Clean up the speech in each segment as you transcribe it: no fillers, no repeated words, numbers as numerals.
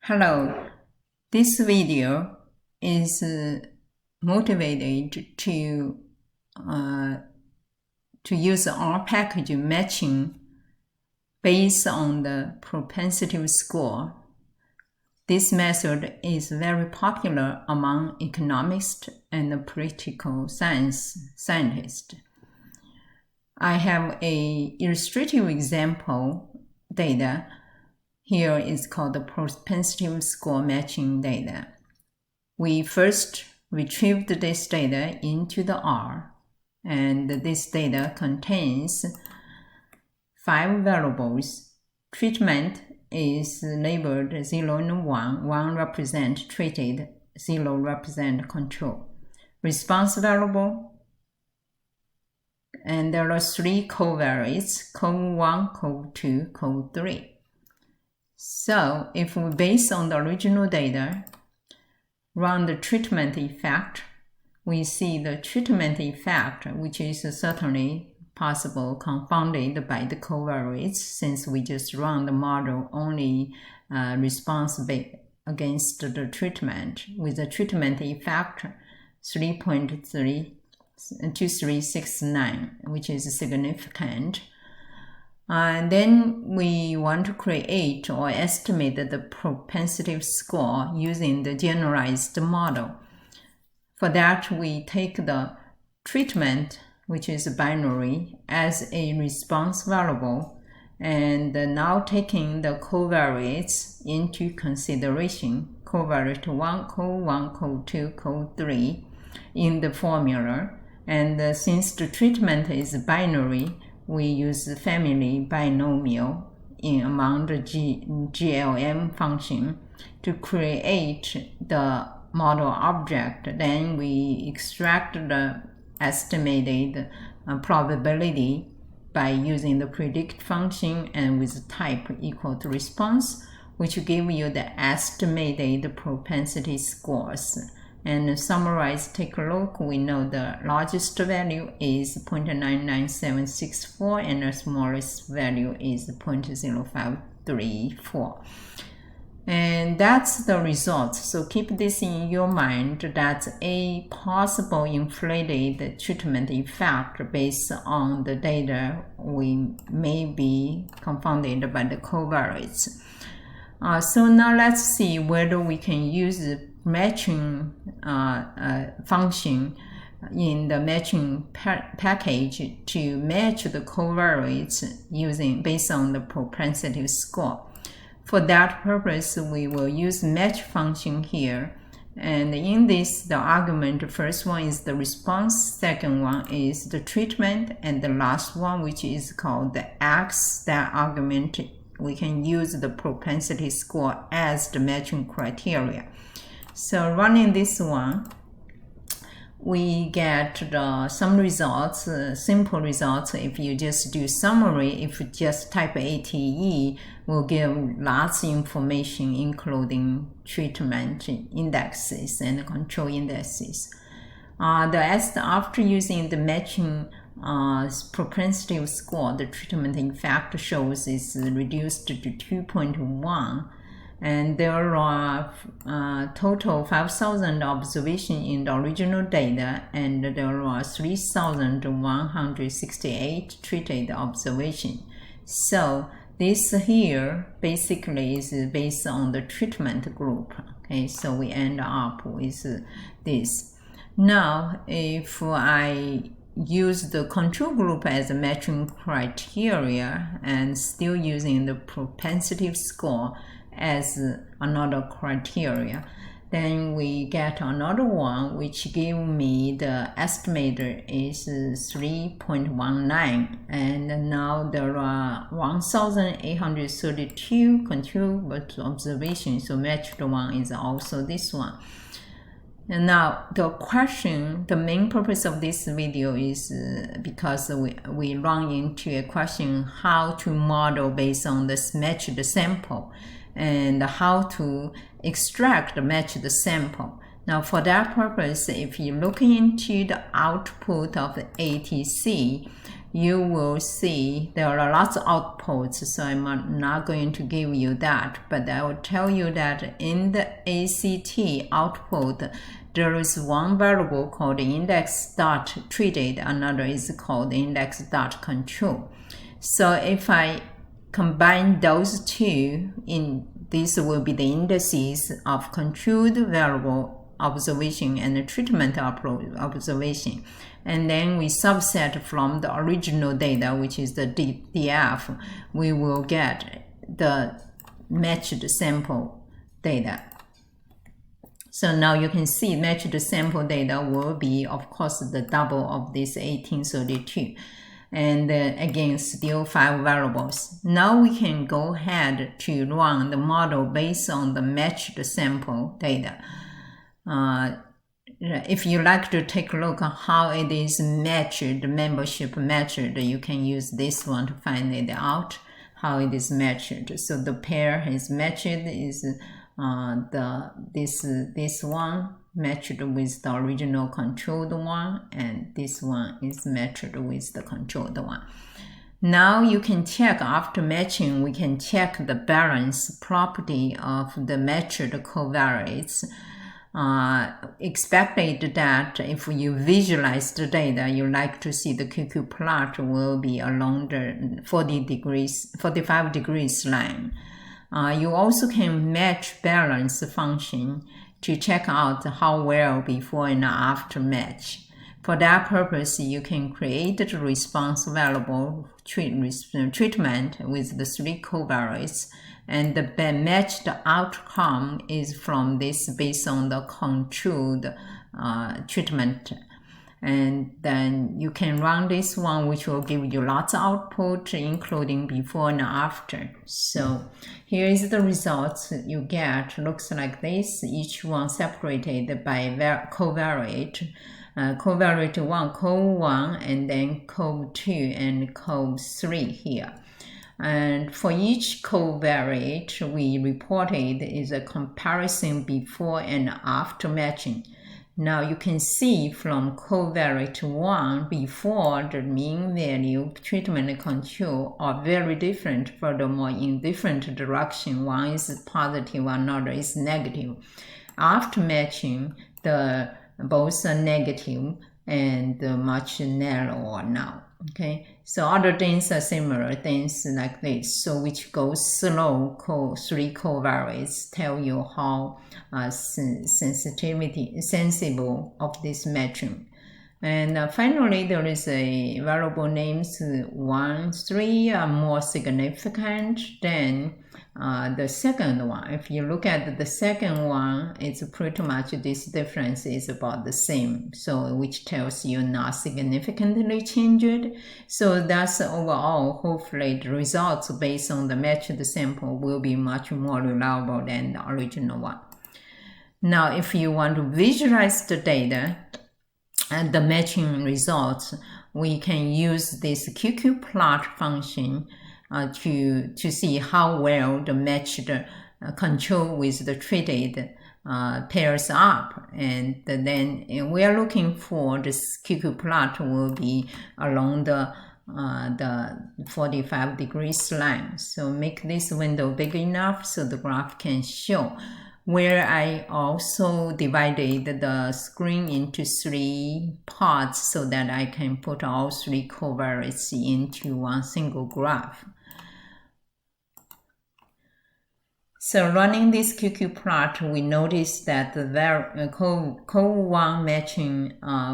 Hello, this video is motivated to use R package matching based on the propensity score. This method is very popular among economists and political scientists. I have a illustrative example data. Here is called the propensity score matching data. We first retrieved this data into the R, and this data contains 5 variables. Treatment is labeled 0 and 1. 1 represents treated, 0 represents control. Response variable, and there are 3 covariates, cov1, cov2, cov3. So if we, based on the original data, run the treatment effect, we see the treatment effect, which is certainly possible confounded by the covariates, since we just run the model only response against the treatment, with the treatment effect 3.2369, which is significant. And then we want to create or estimate the propensity score using the generalized model. For that, we take the treatment, which is binary, as a response variable, and now taking the covariates into consideration, covariate 1, cov1, cov2, cov3 in the formula. And since the treatment is binary, we use the family binomial among the GLM function to create the model object. Then we extract the estimated probability by using the predict function and with type equal to response, which give you the estimated propensity scores. And summarize, take a look, we know the largest value is 0.99764 and the smallest value is 0.0534. And that's the result. So keep this in your mind. That's a possible inflated treatment effect based on the data we may be confounded by the covariates. So now let's see whether we can use the matching function in the matching package to match the covariates based on the propensity score. For that purpose, we will use match function here. And in this, the argument, first one is the response, second one is the treatment, and the last one, which is called the X, that argument, we can use the propensity score as the matching criteria. So running this one, we get some results, simple results. If you just do summary, if you just type ATE, will give lots of information, including treatment indexes and control indexes. After using the matching propensity score, the treatment effect shows is reduced to 2.1. And there are total 5,000 observations in the original data, and there are 3,168 treated observations. So this here basically is based on the treatment group. Okay, so we end up with this. Now, if I use the control group as a matching criteria and still using the propensity score as another criteria, then we get another one which give me the estimator is 3.19, and now there are 1,832 control observations, so matched one is also this one. And now the question, the main purpose of this video is because we run into a question how to model based on this matched sample, and how to extract the matched sample. Now for that purpose, if you look into the output of the ATC, you will see there are lots of outputs, so I'm not going to give you that, but I will tell you that in the ACT output, there is one variable called index.treated, another is called index.control. So if I combine those two, these will be the indices of controlled variable observation and treatment observation. And then we subset from the original data, which is the DF, we will get the matched sample data. So now you can see matched sample data will be, of course, the double of this 1832. And again, still 5 variables. Now we can go ahead to run the model based on the matched sample data. If you like to take a look at how it is matched, membership matched, you can use this one to find it out, how it is matched. So the pair is matched is this one matched with the original controlled one, and this one is matched with the controlled one. Now you can check, after matching, we can check the balance property of the matched covariates. Expected that if you visualize the data, you like to see the QQ plot will be along the 45 degrees line. You also can match balance function to check out how well before and after match. For that purpose, you can create the response variable treatment with the 3 covariates, and the matched outcome is from this based on the controlled treatment. And then you can run this one, which will give you lots of output, including before and after. So here is the results you get. Looks like this, each one separated by covariate. Covariate 1, cov1, and then cov2 and cov3 here. And for each covariate, we reported is a comparison before and after matching. Now you can see from covariate 1, before, the mean value, treatment and control are very different, furthermore in different direction. One is positive, another is negative. After matching, both are negative and much narrower now. Okay, so other things are similar, things like this. So which goes slow, 3 covariates tell you how sensible of this matching. And finally, there is a variable names 1, 3 are more significant than the second one. If you look at the second one, it's pretty much this difference is about the same. So which tells you not significantly changed. So that's overall, hopefully the results based on the matched sample will be much more reliable than the original one. Now, if you want to visualize the data and the matching results, we can use this QQ plot function to see how well the matched control with the treated pairs up. And then we are looking for this QQ plot will be along the 45 degrees line. So make this window big enough so the graph can show, where I also divided the screen into 3 parts so that I can put all 3 covariates into one single graph. So running this QQ plot, we notice that the cov1 matching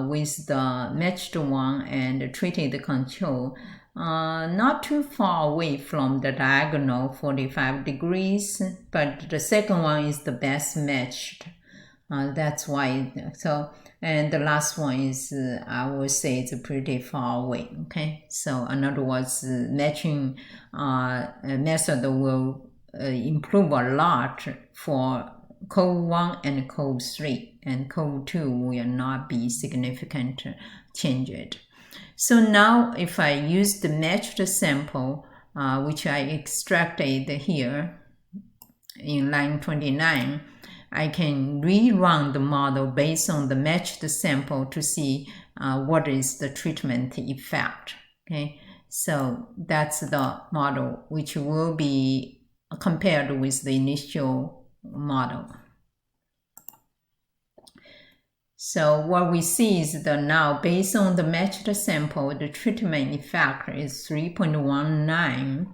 with the matched one and treated control not too far away from the diagonal 45 degrees, but the second one is the best matched. That's why. So, and the last one is, I would say it's pretty far away. Okay, so in other words, matching method will improve a lot for cov1 and cov3, and cov2 will not be significant changed. So now if I use the matched sample, which I extracted here in line 29, I can rerun the model based on the matched sample to see what is the treatment effect. Okay, so that's the model which will be compared with the initial model. So what we see is that now, based on the matched sample, the treatment effect is 3.19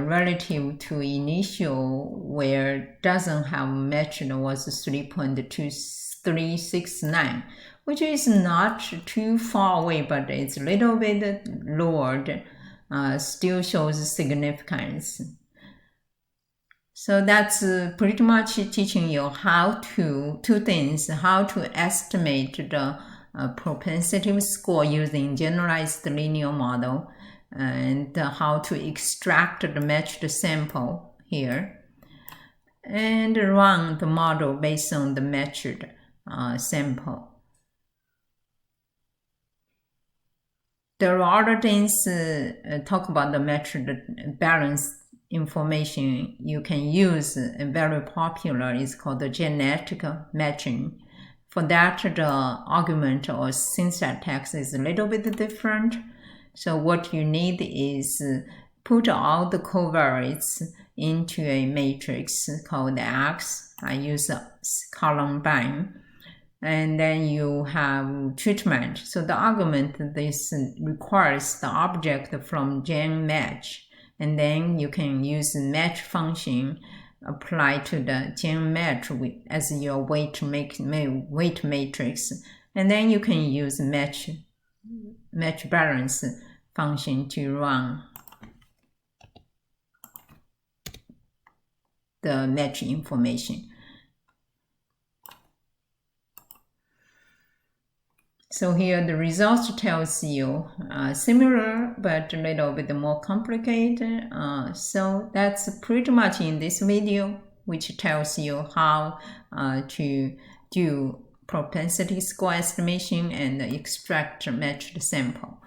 relative to initial, where doesn't have matched, was 3.2369, which is not too far away, but it's a little bit lowered, still shows significance. So that's pretty much teaching you how to, two things, how to estimate the propensity score using generalized linear model, and how to extract the matched sample here, and run the model based on the matched sample. There are other things talk about the matched balance information you can use, very popular, is called the genetic matching. For that, the argument or syntax is a little bit different. So what you need is put all the covariates into a matrix called X. I use a Columbine. And then you have treatment. So the argument, this requires the object from gen match. And then you can use match function apply to the gen match as your weight matrix. And then you can use match balance function to run the match information. So here the results tells you similar but a little bit more complicated. So that's pretty much in this video, which tells you how to do propensity score estimation and extract matched sample.